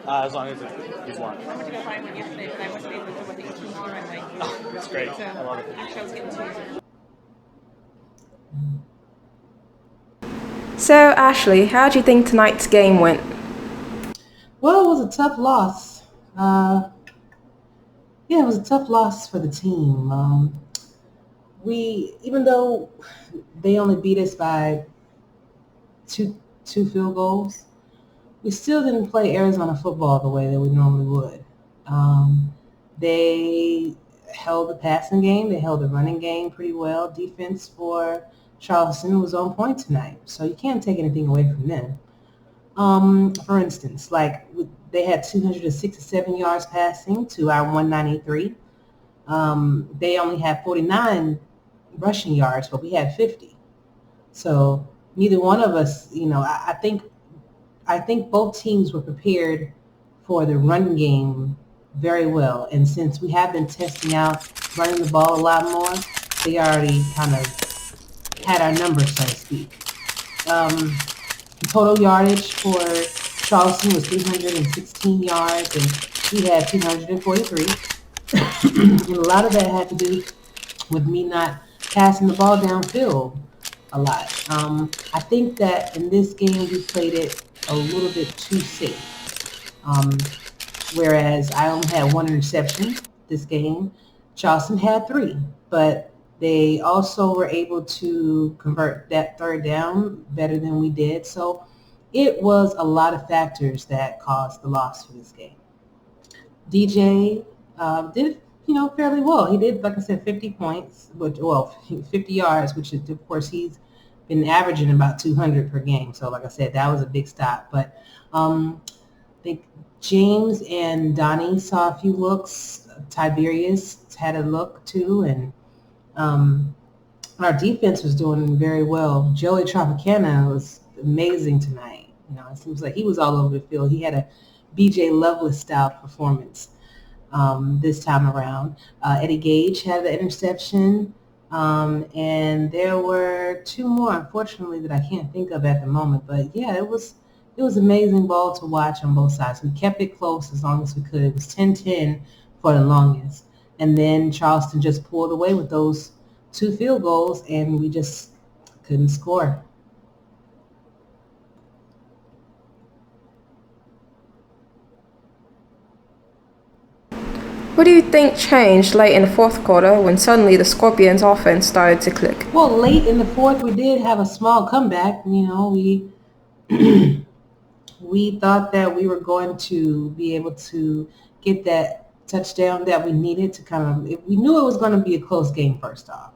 As long as he's one. I went to go buy one yesterday, but I wasn't able to do it eat two more. I'm like, Oh, that's great. so I love it. actually, I was getting two. So, Ashley, how do you think tonight's game went? Well, it was a tough loss. Yeah, it was a tough loss for the team. Even though they only beat us by two field goals, we still didn't play Arizona football the way that we normally would. They held the passing game, they held the running game pretty well. Defense for Charleston was on point tonight, so you can't take anything away from them. For instance, they had 267 yards passing to our 193. They only had 49 rushing yards, but we had 50. So neither one of us, I think both teams were prepared for the run game very well. And since we have been testing out running the ball a lot more, they already kind of had our numbers, so to speak. Total yardage for Charleston was 316 yards, and we had 243. And a lot of that had to do with me not passing the ball downfield a lot. I think that in this game we played it a little bit too safe. Whereas I only had one interception this game, Charleston had three, but they also were able to convert that third down better than we did. So it was a lot of factors that caused the loss for this game. DJ did, fairly well. He did, like I said, 50 points, 50 yards, which is, of course, he's been averaging about 200 per game. So, like I said, that was a big stop. But I think James and Donnie saw a few looks. Tiberius had a look too, and our defense was doing very well. Joey Tropicana was amazing tonight. It seems like he was all over the field. He had a BJ Loveless style performance this time around. Eddie Gage had the interception, and there were two more, unfortunately, that I can't think of at the moment. But yeah, it was amazing ball to watch on both sides. We kept it close as long as we could. It was 10-10 for the longest. And then Charleston just pulled away with those two field goals, and we just couldn't score. What do you think changed late in the fourth quarter when suddenly the Scorpions' offense started to click? Well, late in the fourth, we did have a small comeback. We we thought that we were going to be able to get that touchdown that we needed to we knew it was going to be a close game first off.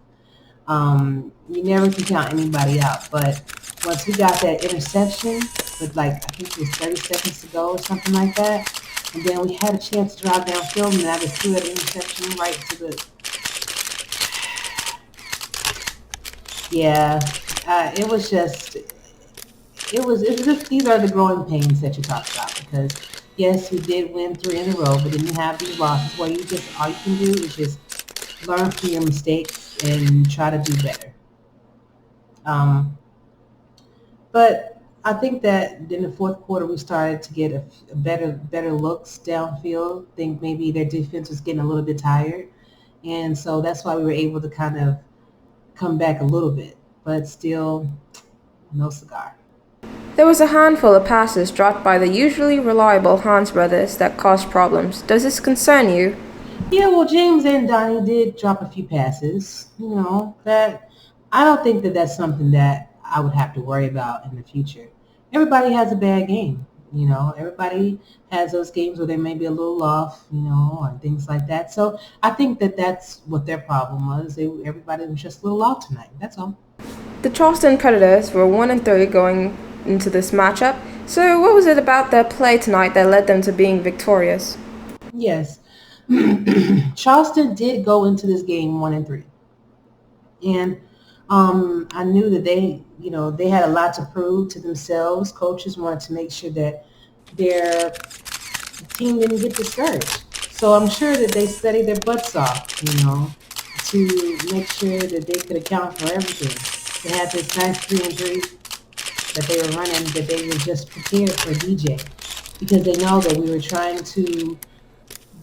You never can count anybody out, but once we got that interception with I think it was 30 seconds to go or something like that, and then we had a chance to drive downfield, and I just threw that interception right to the... Yeah, it was just... these are the growing pains that you talk about, because yes, we did win 3 in a row, but then you have these losses where all you can do is just learn from your mistakes and try to do better. But I think that in the fourth quarter we started to get a better looks downfield. I think maybe their defense was getting a little bit tired, and so that's why we were able to kind of come back a little bit, but still no cigar. There was a handful of passes dropped by the usually reliable Hans brothers that caused problems. Does this concern you? Yeah, well, James and Donnie did drop a few passes. That I don't think that that's something that I would have to worry about in the future. Everybody has a bad game. Everybody has those games where they may be a little off, or things like that. So I think that that's what their problem was. Everybody was just a little off tonight. That's all. The Charleston Predators were 1-3 going into this matchup. So what was it about their play tonight that led them to being victorious? Yes. Charleston did go into this game 1-3. And I knew that they had a lot to prove to themselves. Coaches wanted to make sure that their team didn't get discouraged. So I'm sure that they studied their butts off, to make sure that they could account for everything. They had this nice 3-3 that they were running, that they were just prepared for DJ, because they know that we were trying to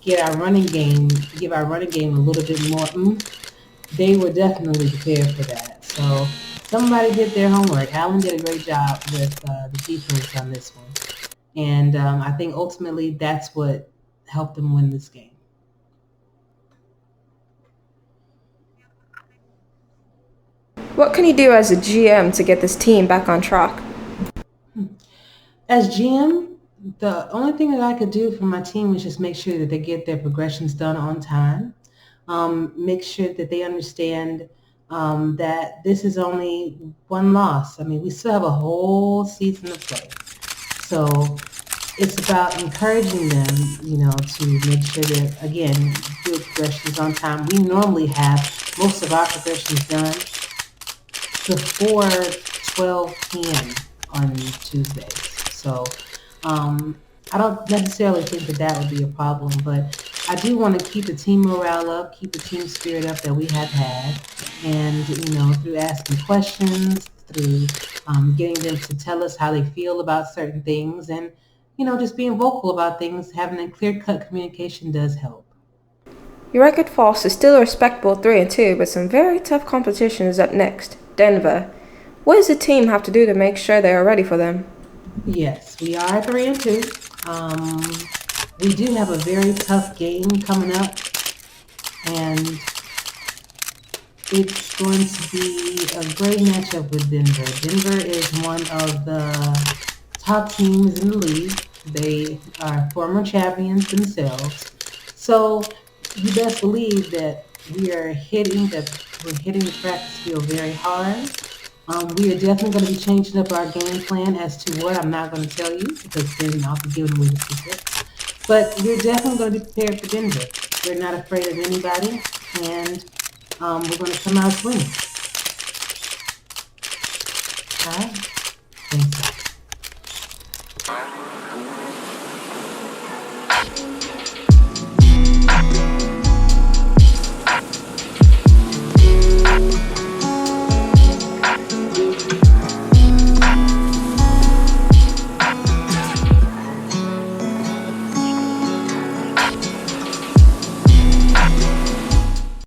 give our running game a little bit more oomph. They were definitely prepared for that. So somebody did their homework. Allen did a great job with the defense on this one. And I think ultimately that's what helped them win this game. What can you do as a GM to get this team back on track? As GM, the only thing that I could do for my team is just make sure that they get their progressions done on time. Make sure that they understand that this is only one loss. I mean, we still have a whole season to play. So it's about encouraging them, to make sure that, again, do progressions on time. We normally have most of our progressions done before 12 p.m. on Tuesdays. So I don't necessarily think that would be a problem, but I do want to keep the team morale up, keep the team spirit up that we have had, and through asking questions, through getting them to tell us how they feel about certain things, and just being vocal about things, having a clear-cut communication does help. Your record falls to still a respectable 3-2, but some very tough competition is up next. Denver. What does the team have to do to make sure they are ready for them? Yes, we are 3-2. We do have a very tough game coming up, and it's going to be a great matchup with Denver. Denver is one of the top teams in the league. They are former champions themselves. So you best believe that we're hitting the practice field very hard. We are definitely going to be changing up our game plan as to what I'm not going to tell you, because then I'll be giving away the secret. But we're definitely going to be prepared for Denver. We're not afraid of anybody, and we're going to come out swinging. All right? Thanks.